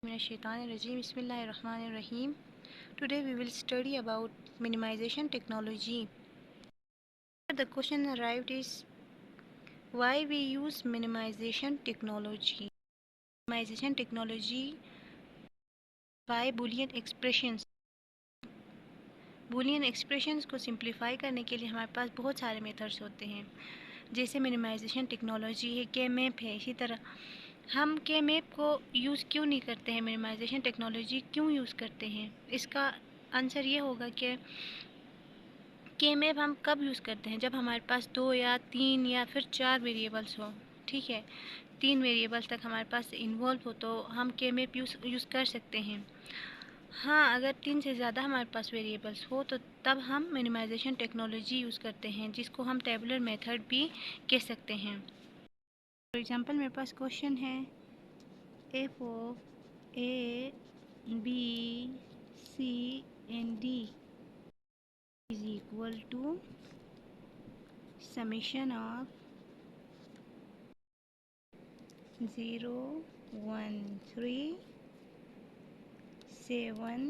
Minash-shaytanir-rajim. Bismillahir-rahmanir-rahim. Today we will study about minimization technology. The question arrived is why we use minimization technology. Minimization technology by Boolean expressions. Boolean expressions को simplify करने के लिए हमारे पास बहुत सारे methods होते हैं, जैसे मिनिमाइजेशन टेक्नोलॉजी है, के मैप है। इसी तरह हम के मैप को यूज़ क्यों नहीं करते हैं, मिनिमाइजेशन टेक्नोलॉजी क्यों यूज़ करते हैं? इसका आंसर ये होगा कि के मैप हम कब यूज़ करते हैं, जब हमारे पास 2 या 3 या फिर 4 वेरिएबल्स हो। ठीक है, 3 वेरिएबल्स तक हमारे पास इन्वॉल्व हो तो हम के मैप यूज़ कर सकते हैं। हाँ, अगर 3 से ज़्यादा हमारे पास वेरिएबल्स हो तो तब हम मिनिमाइजेशन टेक्नोलॉजी यूज़ करते हैं, जिसको हम टेबुलर मेथड भी कह सकते हैं। फॉर एग्जांपल मेरे पास क्वेश्चन है f of a b c and d is equal to summation of 0 1 3 7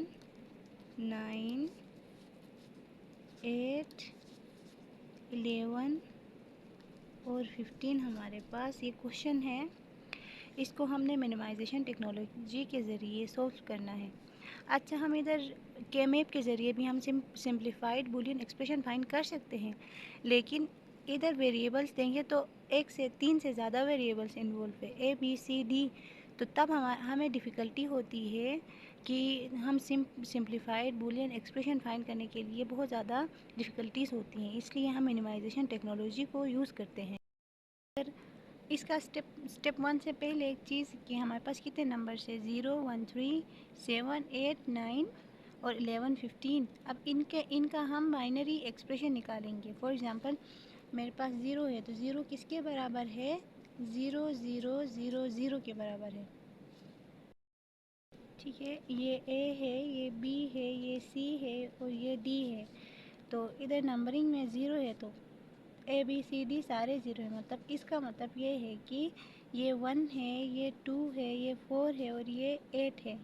9 8 11 और 15 हमारे पास ये क्वेश्चन है। इसको हमने मिनिमाइजेशन टेक्नोलॉजी के ज़रिए सॉल्व करना है। अच्छा, हम इधर के मैप के ज़रिए भी हम सिंप्लीफाइड बूलियन एक्सप्रेशन फाइंड कर सकते हैं, लेकिन इधर वेरिएबल्स देंगे तो 1 से 3 से ज़्यादा वेरिएबल्स इन्वॉल्व है, ए बी सी डी, तो तब हमें डिफ़िकल्टी होती है कि हम सिंप्लीफाइड बूलियन एक्सप्रेशन फाइंड करने के लिए बहुत ज़्यादा डिफ़िकल्टीज़ होती हैं, इसलिए हम मिनिमाइजेशन टेक्नोलॉजी को यूज़ करते हैं। इसका स्टेप 1 से पहले एक चीज़ कि हमारे पास कितने नंबर है, 0 1 3 7 8 9 और 11 15। अब इनका हम बाइनरी एक्सप्रेशन निकालेंगे। फॉर एग्जांपल मेरे पास 0 है तो 0 किसके बराबर है, 0 0 0 0 के बराबर है। ठीक है, ये ए है, ये बी है, ये सी है और ये डी है। तो इधर नंबरिंग में 0 है तो ए बी सी डी सारे 0 है, मतलब इसका मतलब ये है कि ये 1 है, ये 2 है, ये 4 है और ये 8 है।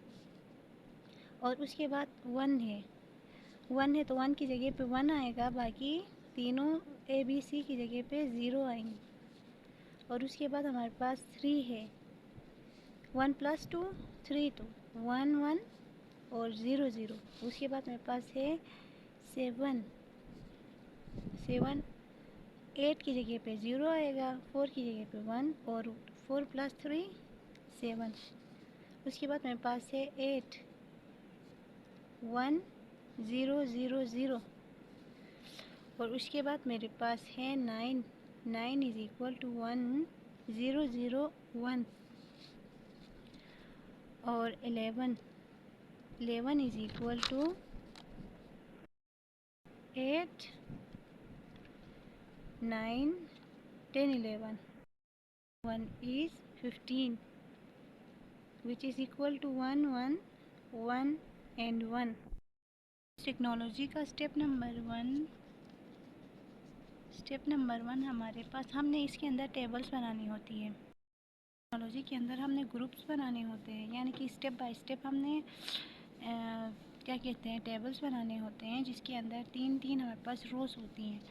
और उसके बाद 1 है, 1 है तो 1 की जगह पे 1 आएगा, बाकी तीनों ए बी सी की जगह पे 0 आएंगे। और उसके बाद हमारे पास 3 है, 1 + 2 3, तो 1 1 और 0 0। उसके बाद मेरे पास है 7 7, 8 की जगह पे 0 आएगा, 4 की जगह पे 1 और 4 + 3 7। उसके बाद मेरे पास है 8 1 0 0 0 और उसके बाद मेरे पास है 9 9 = 1 0 0 1 और 11 11 = 8 9 10 11 1 is 15, which is equal to 1 1 1 and 1। Technology का स्टेप नंबर 1 हमारे पास, हमने इसके अंदर टेबल्स बनानी होती है। टेक्नोलॉजी के अंदर हमने ग्रुप्स बनाने होते हैं, यानी कि स्टेप बाय स्टेप हमने क्या कहते हैं, टेबल्स बनाने होते हैं, जिसके अंदर 3 3 हमारे पास रोज़ होती हैं,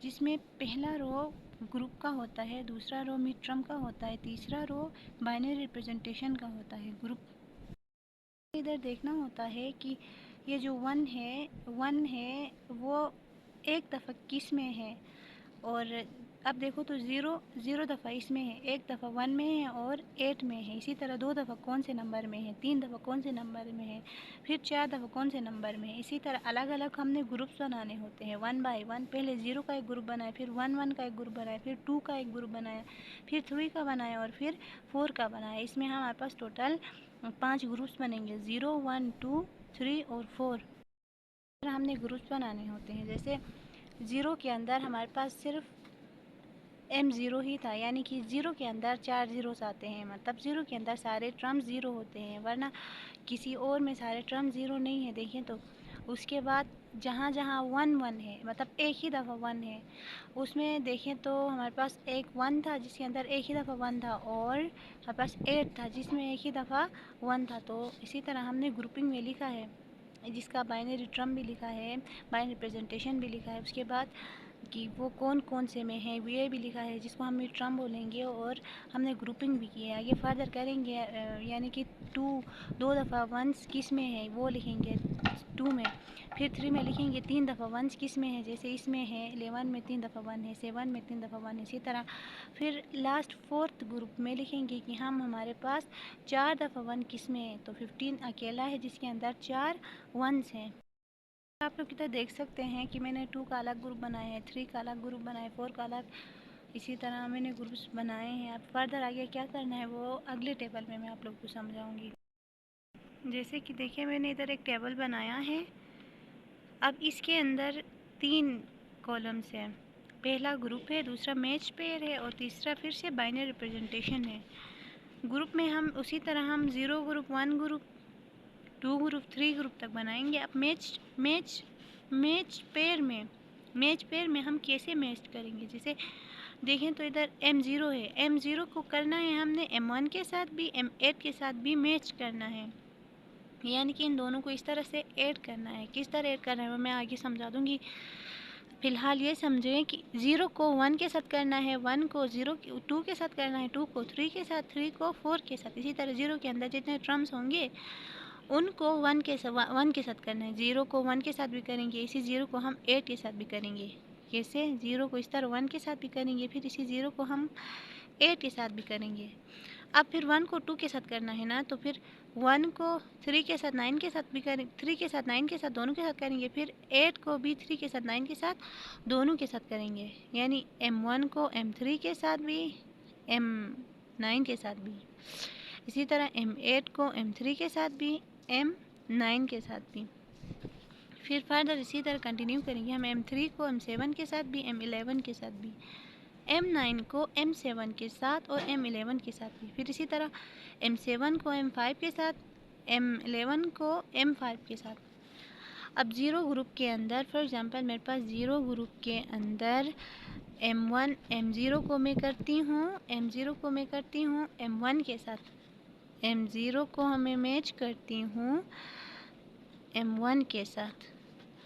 जिसमें पहला रो ग्रुप का होता है, दूसरा रो मिड टर्म का होता है, तीसरा रो बाइनरी रिप्रेजेंटेशन का होता है। ग्रुप इधर देखना होता है कि ये जो 1 है वो एक दफ़ा किस में है, और अब देखो तो 0 दफ़ा इसमें है, एक दफ़ा 1 में है और 8 में है। इसी तरह 2 दफ़ा कौन से नंबर में है, 3 दफ़ा कौन से नंबर में है, फिर 4 दफ़ा कौन से नंबर में है। इसी तरह अलग अलग हमने ग्रुप्स बनाने होते हैं 1 बाय 1। पहले 0 का एक ग्रुप बनाया, फिर 1 1 का एक ग्रुप बनाया, फिर 2 का एक ग्रुप बनाया, फिर 3 का बनाया और फिर 4 का बनाया। इसमें हमारे पास टोटल 5 ग्रुप्स बनेंगे, 0 1 2 3 और 4। हमने ग्रुप्स बनाने होते हैं, जैसे 0 के अंदर हमारे पास सिर्फ M0 ही था, यानी कि 0 के अंदर 4 ज़ीरोस आते हैं, मतलब 0 के अंदर सारे टर्म 0 होते हैं, वरना किसी और में सारे टर्म 0 नहीं है। देखें तो उसके बाद जहाँ जहाँ वन वन है, मतलब एक ही दफ़ा वन है, उसमें देखें तो हमारे पास एक वन था जिसके अंदर एक ही दफ़ा वन था, और हमारे पास 8 था जिसमें एक ही दफ़ा वन था। तो इसी तरह हमने ग्रुपिंग में लिखा है, जिसका बाइनरी ट्रम भी लिखा है, बाइनरी रिप्रेजेंटेशन भी लिखा है, उसके बाद कि वो कौन कौन से में है ये भी लिखा है, जिसको हम ट्रम बोलेंगे, और हमने ग्रुपिंग भी की है। आगे फर्दर करेंगे, यानी कि दो दफ़ा वंस किस में है वो लिखेंगे 2 में, फिर 3 में लिखेंगे 3 दफ़ा वंस किस में है, जैसे इसमें है 11 में 3 दफ़ा वन है, 7 में 3 दफ़ा वन है, इसी तरह फिर लास्ट 4th ग्रुप में लिखेंगे कि हमारे पास 4 दफ़ा वन किस में है, तो 15 अकेला है जिसके अंदर 4 वंस हैं। आप लोग इधर देख सकते हैं कि मैंने 2 का अलग ग्रुप बनाया है, 3 का अलग ग्रुप बनाया है, 4 का अलग, इसी तरह मैंने ग्रुप्स बनाए हैं। अब फर्दर आगे क्या करना है वो अगले टेबल में मैं आप लोग को समझाऊंगी। जैसे कि देखिए मैंने इधर एक टेबल बनाया है। अब इसके अंदर 3 कॉलम्स हैं, पहला ग्रुप है, दूसरा मैच पेयर है, और तीसरा फिर से बाइनरी रिप्रेजेंटेशन है। ग्रुप में हम उसी तरह हम 0 ग्रुप, 1 ग्रुप, 2 ग्रुप, 3 ग्रुप तक बनाएंगे। अब मैच पेयर में हम कैसे मैच करेंगे, जैसे देखें तो इधर M0 है, M0 को करना है हमने M1 के साथ भी, M8 के साथ भी मैच करना है, यानी कि इन दोनों को इस तरह से ऐड करना है। किस तरह ऐड करना है वो मैं आगे समझा दूंगी। फ़िलहाल ये समझें कि 0 को 1 के साथ करना है, 1 को 2 के साथ करना है, 2 को 3 के साथ, 3 को 4 के साथ, इसी तरह 0 के अंदर जितने टर्म्स होंगे उनको 1 के साथ करना है। 0 को 1 के साथ भी करेंगे, इसी 0 को हम 8 के साथ भी करेंगे। कैसे? 0 को इस तरह 1 के साथ भी करेंगे, फिर इसी 0 को हम 8 के साथ भी करेंगे। अब फिर 1 को 2 के साथ करना है ना, तो फिर 1 को 3 के साथ 9 के साथ भी करें, 3 के साथ 9 के साथ दोनों के साथ करेंगे, फिर 8 को भी 3 के साथ 9 के साथ दोनों के साथ करेंगे, यानी M1 को M3 के साथ भी, M9 के साथ भी, इसी तरह M8 को M3 के साथ भी, M9 के साथ भी। फिर फर्दर इसी तरह कंटिन्यू करेंगे, हम M3 को M7 के साथ भी, M11 के साथ भी, M9 को M7 के साथ और M11 के साथ भी, फिर इसी तरह M7 को M5 के साथ, M11 को M5 के साथ। अब 0 ग्रुप के अंदर फॉर एग्जांपल मेरे पास 0 ग्रुप के अंदर M1 M0 को मैं करती हूँ, M0 को मैं करती हूँ M1 के साथ, M0 को हमें मैच करती हूँ M1 के साथ।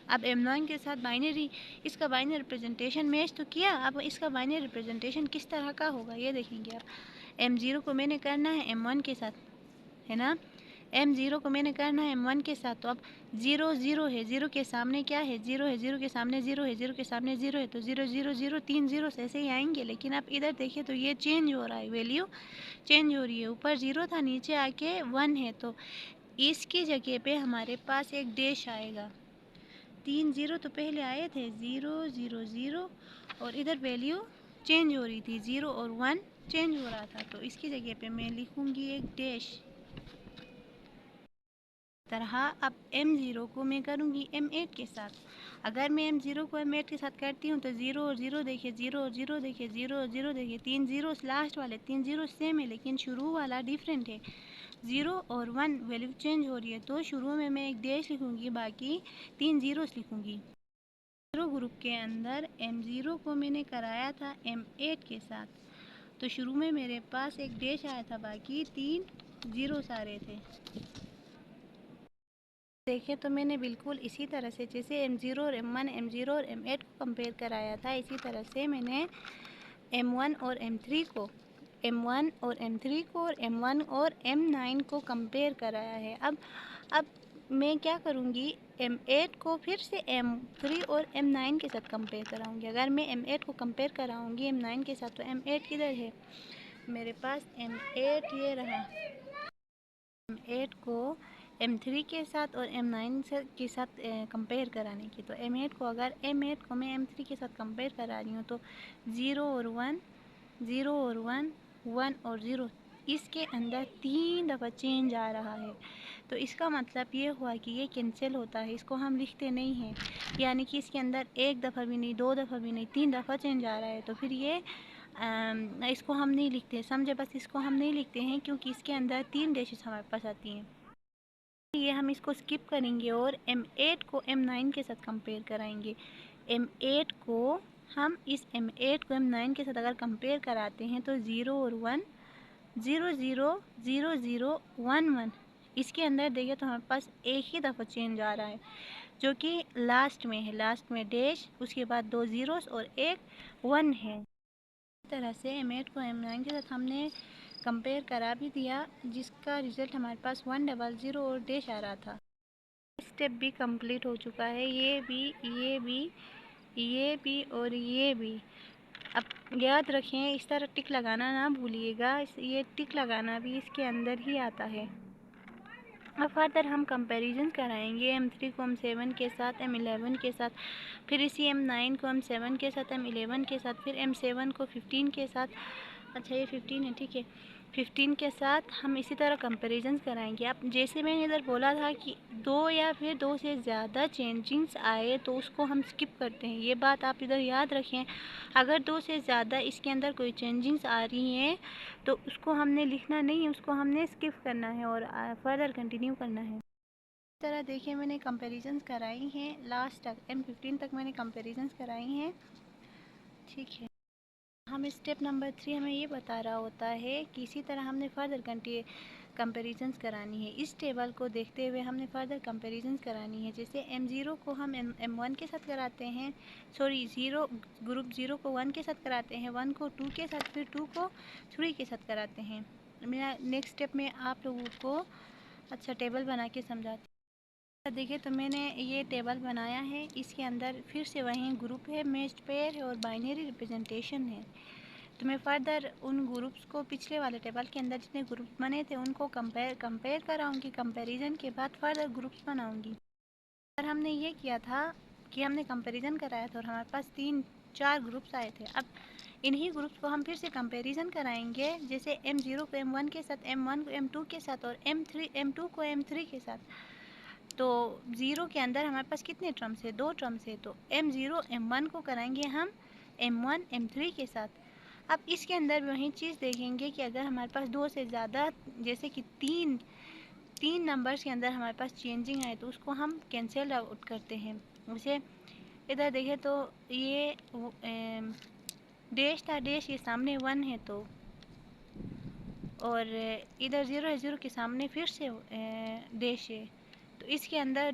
अब M9 के साथ बाइनरी, इसका बाइनरी रिप्रेजेंटेशन मैच तो किया, अब इसका बाइनरी रिप्रेजेंटेशन किस तरह का होगा ये देखेंगे आप। M0 को मैंने करना है M1 के साथ, है ना, M0 को मैंने करना है M1 के साथ, तो अब 0 0 है, 0 के सामने क्या है, 0 है, 0 के सामने 0 है, 0 के सामने 0 है, तो 0 0 0 3 0 ऐसे ही आएंगे। लेकिन आप इधर देखिए तो ये चेंज हो रहा है, वैल्यू चेंज हो रही है, ऊपर 0 था नीचे आके 1 है, तो इसकी जगह पे हमारे पास एक डैश आएगा। 3 0 तो पहले आए थे, 0 0 0, और इधर वैल्यू चेंज हो रही थी, 0 और 1 चेंज हो रहा था, तो इसकी जगह पे मैं लिखूंगी एक डैश तरह। अब M0 को मैं करूंगी M8 के साथ। अगर मैं M0 को M8 के साथ करती हूँ तो 0 और 0 देखिए, 0 और 0 देखिए, 0 और 0 देखिए, 3 0 लास्ट वाले 3 0 सेम है, लेकिन शुरू वाला डिफरेंट है, 0 और 1 वैल्यू चेंज हो रही है, तो शुरू में मैं एक डैश लिखूंगी, बाकी 3 0 लिखूंगी। 0 ग्रुप के अंदर M0 को मैंने कराया था M8 के साथ, तो शुरू में मेरे पास एक डैश आया था, बाकी 3 0 आ रहे थे। देखें तो मैंने बिल्कुल इसी तरह से जैसे M0 और M1, M0 और M8 को कंपेयर कराया था, इसी तरह से मैंने M1 और M3 को, M1 और M3 को, और M1 और M9 को कंपेयर कराया है। अब मैं क्या करूँगी, M8 को फिर से M3 और M9 के साथ कंपेयर कराऊँगी। अगर मैं M8 को कंपेयर कराऊँगी M9 के साथ, तो M8 किधर है मेरे पास, M8 ये रहा, M8 को M3 के साथ और M9 के साथ कंपेयर कराने की, तो M8 को अगर M8 को मैं M3 के साथ कंपेयर करा रही हूँ, तो 0 और 1, 0 और 1, 1 और 0, इसके अंदर 3 दफ़ा चेंज आ रहा है, तो इसका मतलब ये हुआ कि ये कैंसिल होता है, इसको हम लिखते नहीं हैं, यानी कि इसके अंदर एक दफ़ा भी नहीं, 2 दफ़ा भी नहीं, 3 दफ़ा चेंज आ रहा है, तो फिर ये इसको हम नहीं लिखते, समझे, बस इसको हम नहीं लिखते हैं, क्योंकि इसके अंदर 3 डैशेस हमारे पास आती हैं। ये हम इसको स्किप करेंगे और M8 को M9 के साथ कंपेयर कराएंगे। M8 को हम इस M8 को M9 के साथ अगर कंपेयर कराते हैं तो 0 और 1 0 0 0 0 1 1 इसके अंदर देखिए तो हमारे पास एक ही दफ़ा चेंज आ रहा है जो कि लास्ट में है, लास्ट में डैश, उसके बाद 2 ज़ीरोस और एक 1 है। इस तरह से M8 को M9 के साथ हमने कंपेयर करा भी दिया, जिसका रिज़ल्ट हमारे पास 100 और डैश आ रहा था। स्टेप भी कंप्लीट हो चुका है, ये भी और ये भी। अब याद रखें इस तरह टिक लगाना ना भूलिएगा, ये टिक लगाना भी इसके अंदर ही आता है। अब फर्दर हम कंपैरिजन कराएंगे M3 को M7 के साथ, M11 के साथ, फिर इसी M9 को M7 के साथ, M11 के साथ, फिर M7 को 15 के साथ, अच्छा ये 15 है, ठीक है, 15 के साथ हम इसी तरह कंपैरिजन कराएंगे। अब जैसे मैंने इधर बोला था कि 2 या फिर 2 से ज़्यादा चेंजिंग्स आए तो उसको हम स्किप करते हैं, ये बात आप इधर याद रखें। अगर 2 से ज़्यादा इसके अंदर कोई चेंजिंग्स आ रही हैं तो उसको हमने लिखना नहीं है, उसको हमने स्किप करना है और फर्दर कंटिन्यू करना है। इस तरह देखिए मैंने कंपैरिजंस कराई हैं लास्ट तक, M15 तक मैंने कंपैरिजंस कराई हैं, ठीक है। हम स्टेप नंबर 3 हमें ये बता रहा होता है कि इसी तरह हमने फर्दर कंपैरिजंस करानी है। इस टेबल को देखते हुए हमने फर्दर कंपैरिजंस करानी है। जैसे M0 को हम M1 के साथ कराते हैं, सॉरी ग्रुप 0 को 1 के साथ कराते हैं, 1 को 2 के साथ, फिर 2 को 3 के साथ कराते हैं। मेरा नेक्स्ट स्टेप में आप लोगों को अच्छा टेबल बना के समझाती हूँ। देखिए तो मैंने ये टेबल बनाया है, इसके अंदर फिर से वहीं ग्रुप है, मैच्ड पेयर है और बाइनरी रिप्रेजेंटेशन है। तो मैं फर्दर उन ग्रुप्स को पिछले वाले टेबल के अंदर जितने ग्रुप बने थे उनको कंपेयर कराऊंगी, कंपैरिजन के बाद फर्दर ग्रुप्स बनाऊंगी। और हमने ये किया था कि हमने कंपैरिजन कराया था और हमारे पास 3-4 ग्रुप्स आए थे। अब इन्हीं ग्रुप्स को हम फिर से कंपैरिजन कराएंगे, जैसे M0 को M1 के साथ, M1 को M2 के साथ और M2 को M3 के साथ। तो 0 के अंदर हमारे पास कितने टर्म्स है, 2 टर्म्स है, तो M0 M1 को कराएंगे हम M1 M3 के साथ। अब इसके अंदर वही चीज़ देखेंगे कि अगर हमारे पास 2 से ज़्यादा, जैसे कि तीन नंबर्स के अंदर हमारे पास चेंजिंग आए तो उसको हम कैंसिल आउट करते हैं। जैसे इधर देखें तो ये डैश था, डैश के सामने 1 है तो, और इधर 0 है, 0 के सामने फिर से डैश है, तो इसके अंदर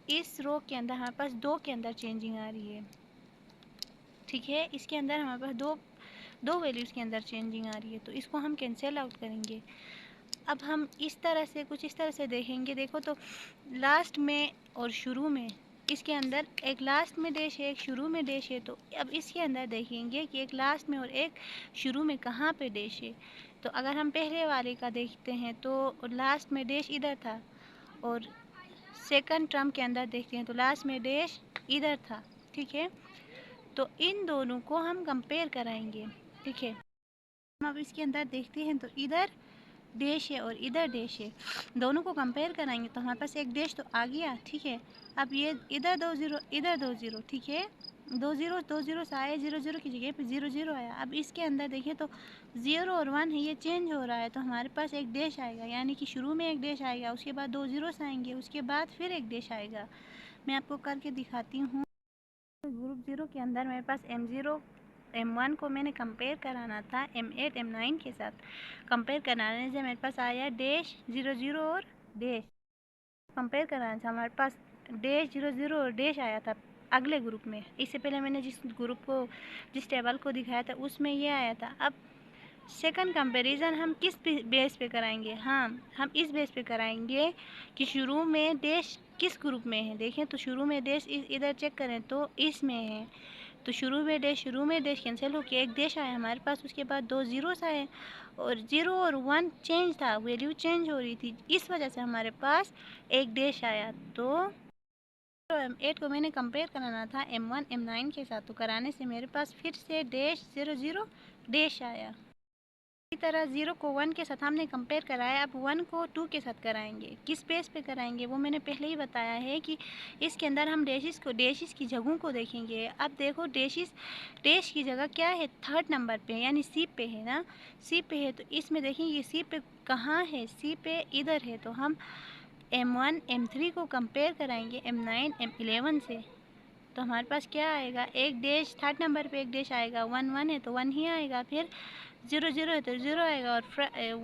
इस रो के अंदर हमारे पास 2 के अंदर चेंजिंग आ रही है, ठीक है। इसके अंदर हमारे पास दो वैल्यूज़ के अंदर चेंजिंग आ रही है, तो इसको हम कैंसिल आउट करेंगे। अब हम इस तरह से कुछ इस तरह से देखेंगे, देखो तो लास्ट में और शुरू में, इसके अंदर एक लास्ट में डैश है, एक शुरू में डैश है, तो अब इसके अंदर देखेंगे कि एक लास्ट में और एक शुरू में कहाँ पे डैश है। तो अगर हम पहले वाले का देखते हैं तो लास्ट में डैश इधर था, और सेकंड टर्म के अंदर देखते हैं तो लास्ट में डैश इधर था, ठीक है। तो इन दोनों को हम कंपेयर कराएंगे, ठीक है। हम अब इसके अंदर देखते हैं तो इधर डैश है और इधर डैश है, दोनों को कंपेयर कराएंगे तो हमारे पास एक डैश तो आ गया, ठीक है। अब ये इधर 2 0 इधर 2 0, ठीक है, 2 0 से आए, 0 0 की जगह पे 0 0 आया। अब इसके अंदर देखिए तो 0 और 1 है, ये चेंज हो रहा है, तो हमारे पास एक डैश आएगा, यानी कि शुरू में एक डैश आएगा, उसके बाद 2 ज़ीरोस आएंगे, उसके बाद फिर एक डैश आएगा। मैं आपको करके दिखाती हूँ। ग्रुप 0 के अंदर मेरे पास M0 M1 को मैंने कंपेयर कराना था M8 M9 के साथ। कंपेयर कराने से मेरे पास आया डैश 0 0 और डैश। कंपेयर कराना था, हमारे पास डैश 0 0 और डैश आया था अगले ग्रुप में। इससे पहले मैंने जिस टेबल को दिखाया था उसमें ये आया था। अब सेकंड कंपैरिजन हम किस बेस पे कराएंगे, हाँ हम इस बेस पे कराएंगे कि शुरू में डैश किस ग्रुप में है। देखें तो शुरू में डैश इधर चेक करें तो इसमें है, तो शुरू में डैश कैंसिल होकर एक डैश आया हमारे पास, उसके बाद 2 ज़ीरोस आए और 0 और 1 चेंज था, वैल्यू चेंज हो रही थी, इस वजह से हमारे पास एक डैश आया। तो M8 को मैंने कंपेयर कराना था M1 M9 के साथ, तो कराने से मेरे पास फिर से डैश 0 0 डैश आया। इसी तरह 0 को 1 के साथ हमने कंपेयर कराया, अब 1 को 2 के साथ कराएंगे। किस बेस पे कराएंगे वो मैंने पहले ही बताया है कि इसके अंदर हम डैशिस की जगहों को देखेंगे। अब देखो डैश की जगह क्या है, थर्ड नंबर पे यानी सी पे है ना, सी पे है, तो इसमें देखेंगे सी पे कहाँ है, सी पे इधर है, तो हम M1 M3 को कंपेयर कराएंगे M9 M11 से, तो हमारे पास क्या आएगा, एक डैश थर्ड नंबर पे एक डैश आएगा, 1 1 है तो 1 ही आएगा, फिर 0 0 है तो 0 आएगा, और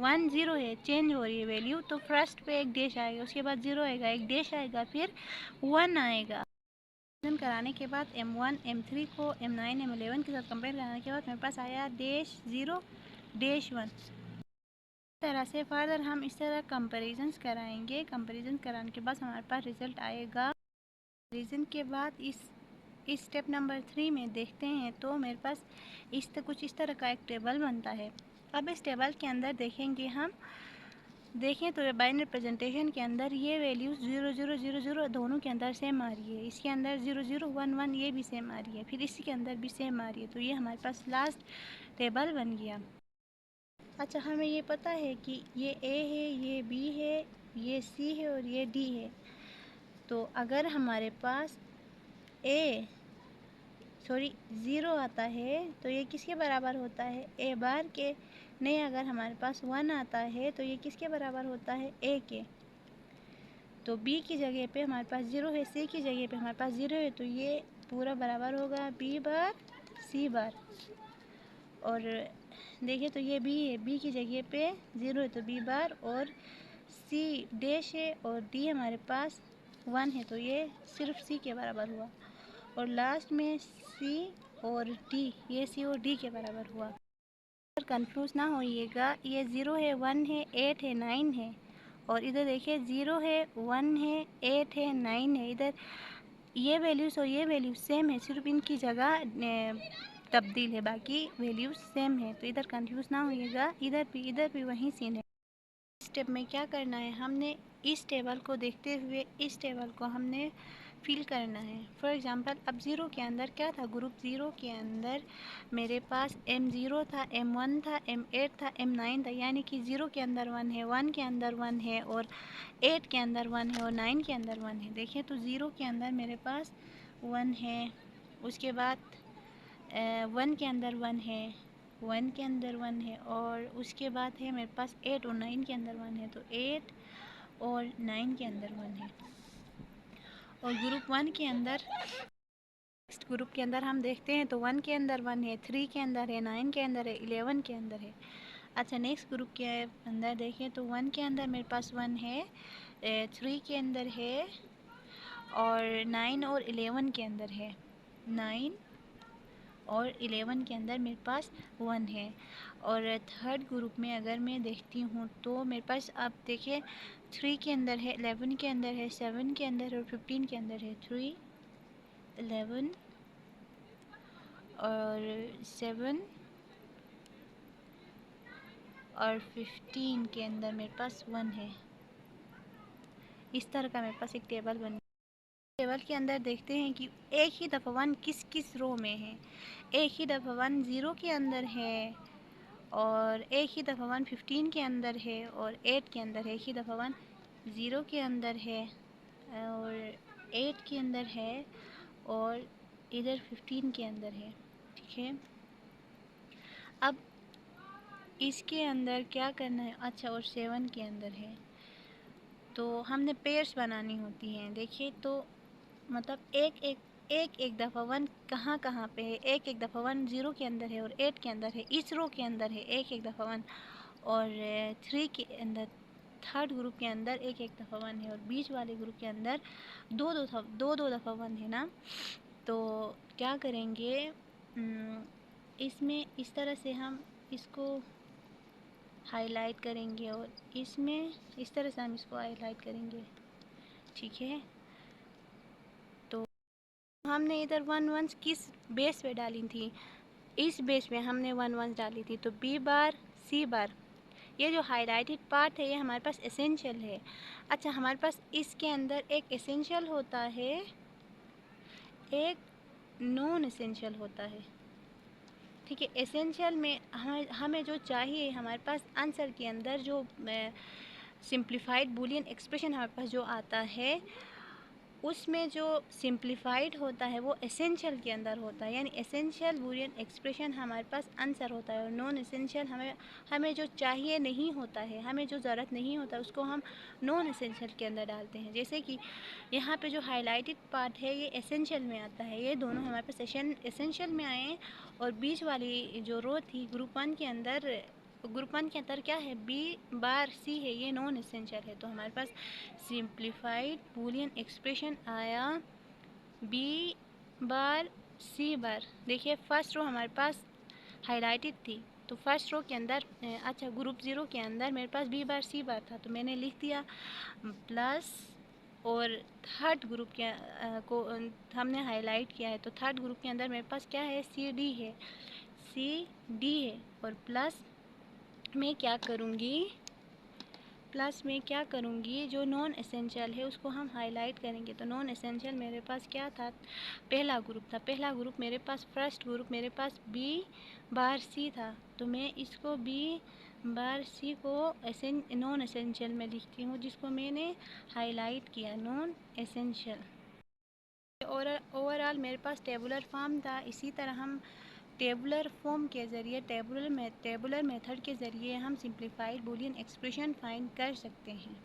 1 0 है, चेंज हो रही है वैल्यू, तो फर्स्ट पे एक डैश आएगा, उसके बाद 0 आएगा, एक डैश आएगा, फिर 1 आएगा। कराने के बाद M1 M3 को M9 M11 के साथ कंपेयर कराने के बाद मेरे पास आया डैश 0 डैश 1। इस तरह से फर्दर हम इस तरह कंपेरिजन्स कराएंगे। कंपेरिजन कराने के बाद हमारे पास रिज़ल्ट आएगा। कंपेरिजन के बाद इस स्टेप नंबर 3 में देखते हैं तो मेरे पास कुछ इस तरह का एक टेबल बनता है। अब इस टेबल के अंदर देखेंगे हम, देखें तो बाइनरी प्रेजेंटेशन के अंदर ये वैल्यूज़ 0 0 0 0 दोनों के अंदर सेम आ रही है, इसके अंदर 0 0 1 1 ये भी सेम आ रही है, फिर इसी के अंदर भी सेम आ रही है, तो ये हमारे पास लास्ट टेबल बन गया। अच्छा, हमें ये पता है कि ये A है, ये B है, ये C है और ये D है। तो अगर हमारे पास 0 आता है तो ये किसके बराबर होता है, A बार के। नहीं, अगर हमारे पास 1 आता है तो ये किसके बराबर होता है, A के। तो B की जगह पे हमारे पास 0 है, C की जगह पे हमारे पास 0 है, तो ये पूरा बराबर होगा B बार C बार। और देखिए तो ये B है, B की जगह पे 0 है तो B बार, और C डैश है और D हमारे पास 1 है, तो ये सिर्फ C के बराबर हुआ। और लास्ट में C और D, ये C और D के बराबर हुआ। कंफ्यूज ना होइएगा, ये 0 है, 1 है, 8 है, 9 है, और इधर देखिए 0 है, 1 है, 8 है, 9 है। इधर ये वैल्यूज़ और ये वैल्यूज़ सेम है, सिर्फ इनकी जगह तब्दील है, बाकी वैल्यूज़ सेम है। तो इधर कंफ्यूज ना होइएगा, इधर भी वही सीन है। स्टेप में क्या करना है, हमने इस टेबल को देखते हुए इस टेबल को हमने फिल करना है। फॉर एग्ज़ाम्पल अब 0 के अंदर क्या था, ग्रुप 0 के अंदर मेरे पास M0 था, M1 था, M8 था, M9 था, यानी कि 0 के अंदर 1 है, 1 के अंदर 1 है, और 8 के अंदर 1 है, और 9 के अंदर 1 है। देखिए तो 0 के अंदर मेरे पास 1 है, उसके बाद 1 के अंदर 1 है, 1 के अंदर 1 है, और उसके बाद है मेरे पास 8 और 9 के अंदर 1 है, तो 8 और 9 के अंदर 1 है। और ग्रुप 1 के अंदर, नेक्स्ट ग्रुप के अंदर हम देखते हैं तो 1 के अंदर 1 है, 3 के अंदर है, 9 के अंदर है, 11 के अंदर है। अच्छा, नेक्स्ट ग्रुप के अंदर देखें तो 1 के अंदर मेरे पास 1 है, 3 के अंदर है, और 9 और 11 के अंदर है, 9 और 11 के अंदर मेरे पास 1 है। और थर्ड ग्रुप में अगर मैं देखती हूँ तो मेरे पास, आप देखिए 3 के अंदर है, 11 के अंदर है, 7 के अंदर और 15 के अंदर है। 3 11 और 7 और 15 के अंदर मेरे पास 1 है। इस तरह का मेरे पास एक टेबल बन, टेबल के अंदर देखते हैं कि एक ही दफ़ा 1 किस किस रो में है। एक ही दफ़ा 1 0 के अंदर है, और एक ही दफ़ा 1 15 के अंदर है, और 8 के अंदर है। एक ही दफ़ा 1 0 के अंदर है, और 8 के अंदर है, और इधर 15 के अंदर है। ठीक है, अब इसके अंदर क्या करना है, अच्छा, और 7 के अंदर है। तो हमने पेयर्स बनानी होती हैं। देखिए तो मतलब एक दफ़ा 1 कहाँ कहाँ पे है, एक दफ़ा 1 0 के अंदर है, और 8 के अंदर है, इस रो के अंदर है एक दफ़ा 1, और 3 के अंदर, थर्ड ग्रुप के अंदर एक दफ़ा 1 है, और बीच वाले ग्रुप के अंदर दो दफ़ा 1 है ना। तो क्या करेंगे, इसमें इस तरह से हम इसको हाईलाइट करेंगे, और इसमें इस तरह से हम इसको हाईलाइट करेंगे। ठीक है, तो हमने इधर 1 1 किस बेस पे डाली थी, इस बेस पे हमने 1 1 डाली थी, तो B बार C बार, ये जो हाईलाइटेड पार्ट है ये हमारे पास एसेंशियल है। अच्छा, हमारे पास इसके अंदर एक एसेंशियल होता है, एक नॉन एसेंशियल होता है। ठीक है, एसेंशियल में हमें जो चाहिए, हमारे पास आंसर के अंदर जो सिंप्लीफाइड बूलियन एक्सप्रेशन हमारे पास जो आता है, उसमें जो सिंप्लीफाइड होता है वो एसेंशियल के अंदर होता है, यानी एसेंशियल बूलियन एक्सप्रेशन हमारे पास आंसर होता है, और नॉन एसेंशियल हमें जो चाहिए नहीं होता है, हमें जो ज़रूरत नहीं होता उसको हम नॉन एसेंशियल के अंदर डालते हैं। जैसे कि यहाँ पे जो हाईलाइटेड पार्ट है ये एसेंशियल में आता है, ये दोनों हमारे पास एसेंशियल में आए हैं। और बीच वाली जो रो थी ग्रुप वन के अंदर क्या है, बी बार सी है, ये नॉन एसेंशियल है। तो हमारे पास सिंप्लीफाइड बूलियन एक्सप्रेशन आया बी बार सी बार। देखिए फर्स्ट रो हमारे पास हाईलाइटेड थी, तो फर्स्ट रो के अंदर अच्छा ग्रुप ज़ीरो के अंदर मेरे पास बी बार सी बार था, तो मैंने लिख दिया प्लस। और थर्ड ग्रुप के को हमने हाईलाइट किया है, तो थर्ड ग्रुप के अंदर मेरे पास क्या है, सी डी है, और प्लस में क्या करूँगी, जो नॉन एसेंशियल है उसको हम हाईलाइट करेंगे। तो नॉन एसेंशियल मेरे पास क्या था, पहला ग्रुप मेरे पास, फर्स्ट ग्रुप मेरे पास बी बार सी था, तो मैं इसको बी बार सी को नॉन एसेंशियल में लिखती हूँ, जिसको मैंने हाईलाइट किया नॉन एसेंशियल। ओवरऑल मेरे पास टेबुलर फॉर्म था। इसी तरह हम टेबुलर फॉर्म के ज़रिए, टेबुलर मेथड के ज़रिए हम सिंप्लीफाइड बूलियन एक्सप्रेशन फाइंड कर सकते हैं।